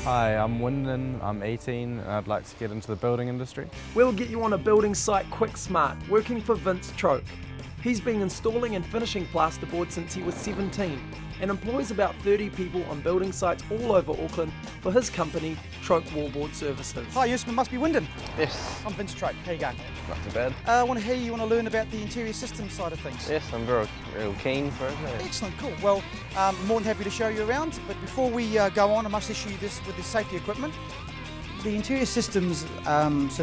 Hi, I'm Wending, I'm 18 and I'd like to get into the building industry. We'll get you on a building site quick smart, working for Vince Troke. He's been installing and finishing plasterboard since he was 17 and employs about 30 people on building sites all over Auckland for his company, Troke Wallboard Services. Hi, yes, it must be Wending. Yes. I'm Vince Troke. How you going? Not too bad. I want to hear you want to learn about the interior systems side of things. Yes, I'm real keen for it. Excellent, cool. Well, more than happy to show you around, but before we go on, I must issue you this with the safety equipment. The interior systems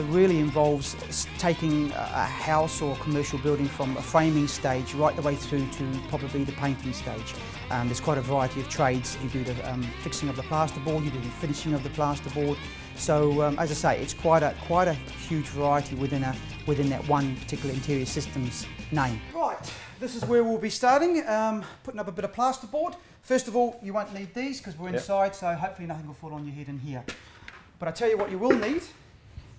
really involves taking a house or commercial building from a framing stage right the way through to probably the painting stage. There's quite a variety of trades. You do the fixing of the plasterboard, you do the finishing of the plasterboard. So as I say, it's quite a huge variety within that one particular interior systems name. Right, this is where we'll be starting, putting up a bit of plasterboard. First of all, you won't need these because we're inside, so hopefully nothing will fall on your head in here. But I tell you what you will need.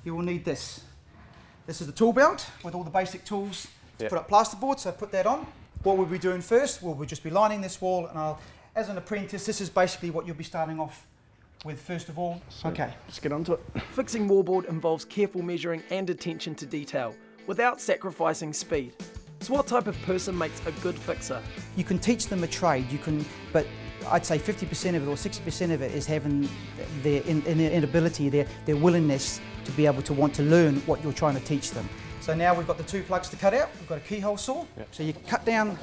You will need this. This is the tool belt with all the basic tools to put up plasterboard, so put that on. What we'll be doing first, we'll just be lining this wall, and as an apprentice, this is basically what you'll be starting off with first of all. So okay. Let's get onto it. Fixing wallboard involves careful measuring and attention to detail, without sacrificing speed. So what type of person makes a good fixer? You can teach them a trade, but I'd say 50% of it or 60% of it is having their inability, their willingness to be able to want to learn what you're trying to teach them. So now we've got the two plugs to cut out. We've got a keyhole saw. Yep. So you cut down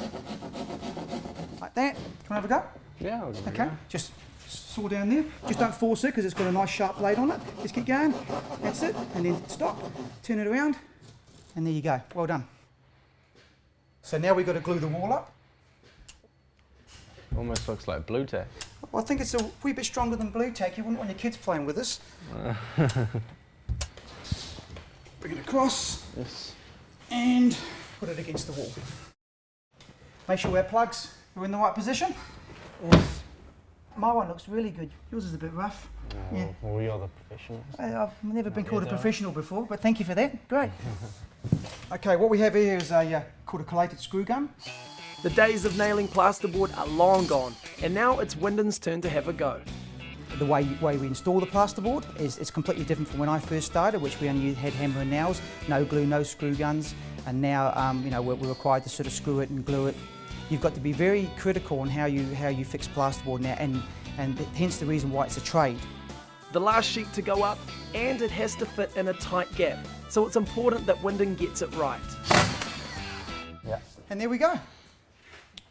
like that. Do you want to have a go? Yeah, I'll give it a Okay, go. just saw down there. Just don't force it because it's got a nice sharp blade on it. Just keep going. That's it. And then stop. Turn it around. And there you go. Well done. So now we've got to glue the wall up. Almost looks like blue tack. Well, I think it's a wee bit stronger than blue tack. You wouldn't want your kids playing with this. Bring it across. Yes. And put it against the wall. Make sure our plugs are in the right position. Yes. My one looks really good. Yours is a bit rough. Oh, yeah. Well, you're the professionals. I've never been called a professional before, but thank you for that. Great. Okay, what we have here is called a collated screw gun. The days of nailing plasterboard are long gone, and now it's Wending's turn to have a go. The way we install the plasterboard is completely different from when I first started, which we only had hammer and nails, no glue, no screw guns, and now we're required to sort of screw it and glue it. You've got to be very critical on how you fix plasterboard now, and hence the reason why it's a trade. The last sheet to go up, and it has to fit in a tight gap, so it's important that Wending gets it right. Yeah. And there we go.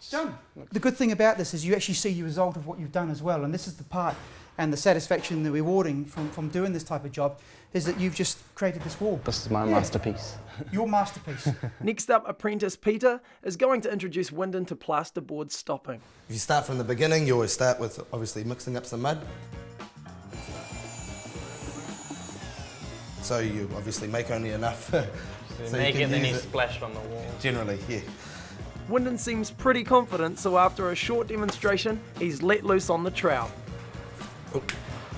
Done. The good thing about this is you actually see the result of what you've done as well, and this is the part and the satisfaction and the rewarding from doing this type of job is that you've just created this wall. This is my masterpiece. Your masterpiece. Next up, apprentice Peter is going to introduce Wending to plasterboard stopping. If you start from the beginning, you always start with obviously mixing up some mud. So you obviously make only enough. So make it, then you splash on the wall. Generally, yeah. Wending seems pretty confident, so after a short demonstration, he's let loose on the trowel. Oh,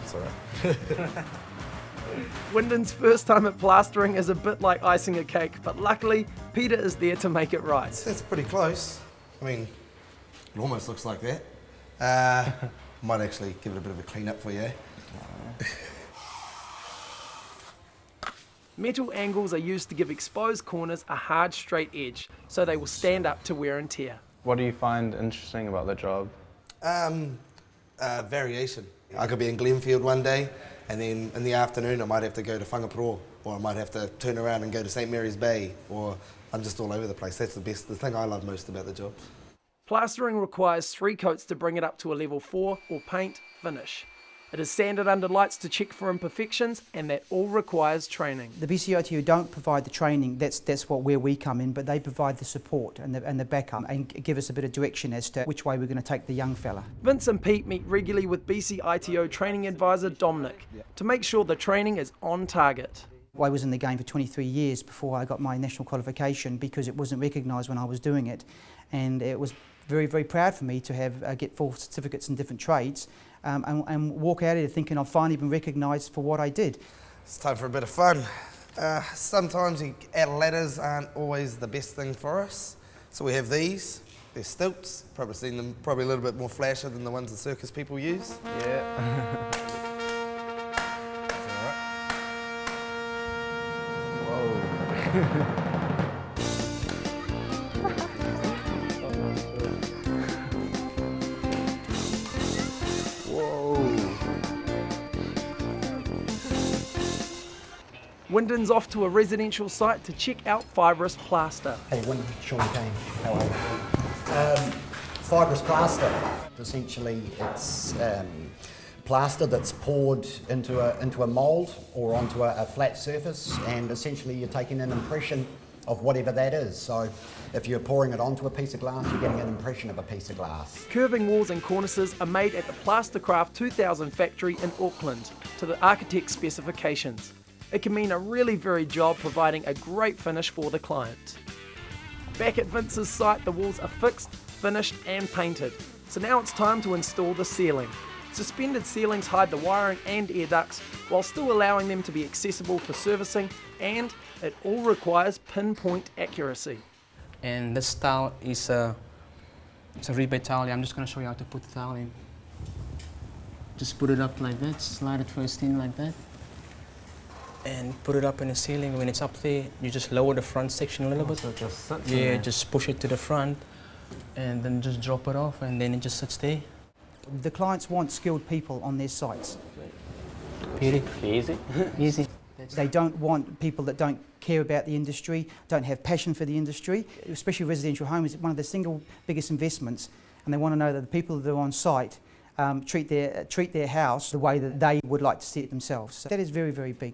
it's all right. Wending's first time at plastering is a bit like icing a cake, but luckily, Peter is there to make it right. That's pretty close. I mean, it almost looks like that. Might actually give it a bit of a clean up for you. Metal angles are used to give exposed corners a hard, straight edge, so they will stand up to wear and tear. What do you find interesting about the job? Variation. I could be in Glenfield one day, and then in the afternoon I might have to go to Whangaparo, or I might have to turn around and go to St Mary's Bay, or I'm just all over the place. That's the thing I love most about the job. Plastering requires 3 coats to bring it up to a level 4 or paint finish. It is sanded under lights to check for imperfections, and that all requires training. The BCITU don't provide the training, that's where we come in, but they provide the support and the backup and give us a bit of direction as to which way we're going to take the young fella. Vince and Pete meet regularly with BCITO training advisor Dominic to make sure the training is on target. I was in the game for 23 years before I got my national qualification because it wasn't recognised when I was doing it, and it was very, very proud for me to have get 4 certificates in different trades and walk out of here thinking I've finally been recognised for what I did. It's time for a bit of fun. Sometimes our ladders aren't always the best thing for us, so we have these. They're stilts, probably seen them probably a little bit more flashy than the ones the circus people use. Yeah. Wending's off to a residential site to check out Fibrous Plaster. Hey, Wending, Sean Kane, how are you? Fibrous Plaster, essentially it's plaster that's poured into a mould or onto a flat surface, and essentially you're taking an impression of whatever that is. So if you're pouring it onto a piece of glass, you're getting an impression of a piece of glass. Curving walls and cornices are made at the Plaster Craft 2000 factory in Auckland to the architect's specifications. It can mean a really varied job, providing a great finish for the client. Back at Vince's site, the walls are fixed, finished and painted. So now it's time to install the ceiling. Suspended ceilings hide the wiring and air ducts while still allowing them to be accessible for servicing, and it all requires pinpoint accuracy. And this tile is it's a rebate tile. I'm just going to show you how to put the tile in. Just put it up like that, slide it first in like that, and put it up in the ceiling. When it's up there, you just lower the front section a little bit. So it just sits in Yeah, there. just push it to the front, and then just drop it off, and then it just sits there. The clients want skilled people on their sites. Beauty. Easy. Easy. They don't want people that don't care about the industry, don't have passion for the industry. Especially residential home is one of the single biggest investments, and they want to know that the people that are on site treat their house the way that they would like to see it themselves. So that is very, very big.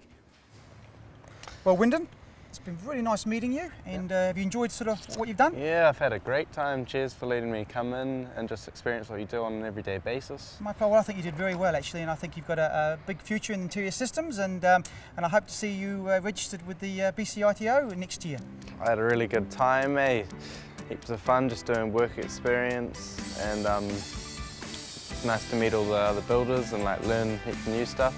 Well, Wending, it's been really nice meeting you, and have you enjoyed sort of what you've done? Yeah, I've had a great time. Cheers for letting me come in and just experience what you do on an everyday basis. Michael, well, I think you did very well actually, and I think you've got a big future in interior systems, and I hope to see you registered with the BCITO next year. I had a really good time, heaps of fun just doing work experience, and it's nice to meet all the other builders and like learn heaps of new stuff.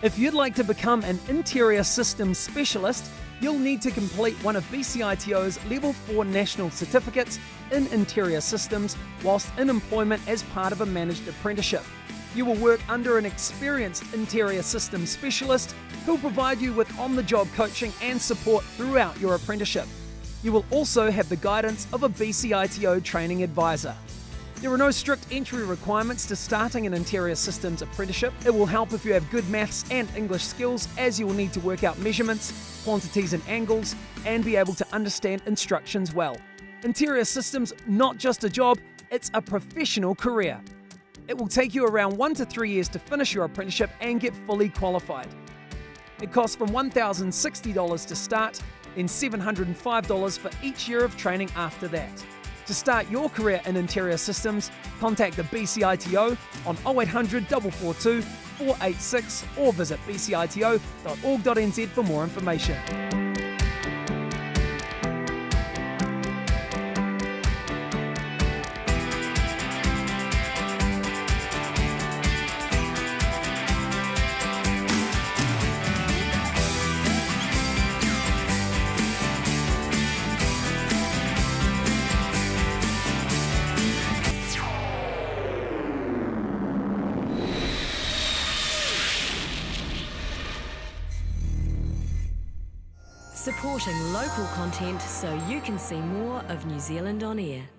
If you'd like to become an interior systems specialist, you'll need to complete one of BCITO's Level 4 national certificates in interior systems whilst in employment as part of a managed apprenticeship. You will work under an experienced interior systems specialist who'll provide you with on-the-job coaching and support throughout your apprenticeship. You will also have the guidance of a BCITO training advisor. There are no strict entry requirements to starting an interior systems apprenticeship. It will help if you have good maths and English skills, as you will need to work out measurements, quantities and angles, and be able to understand instructions well. Interior systems, not just a job, it's a professional career. It will take you around 1 to 3 years to finish your apprenticeship and get fully qualified. It costs from $1,060 to start, then $705 for each year of training after that. To start your career in interior systems, contact the BCITO on 0800 442 486 or visit bcito.org.nz for more information. Supporting local content so you can see more of New Zealand on air.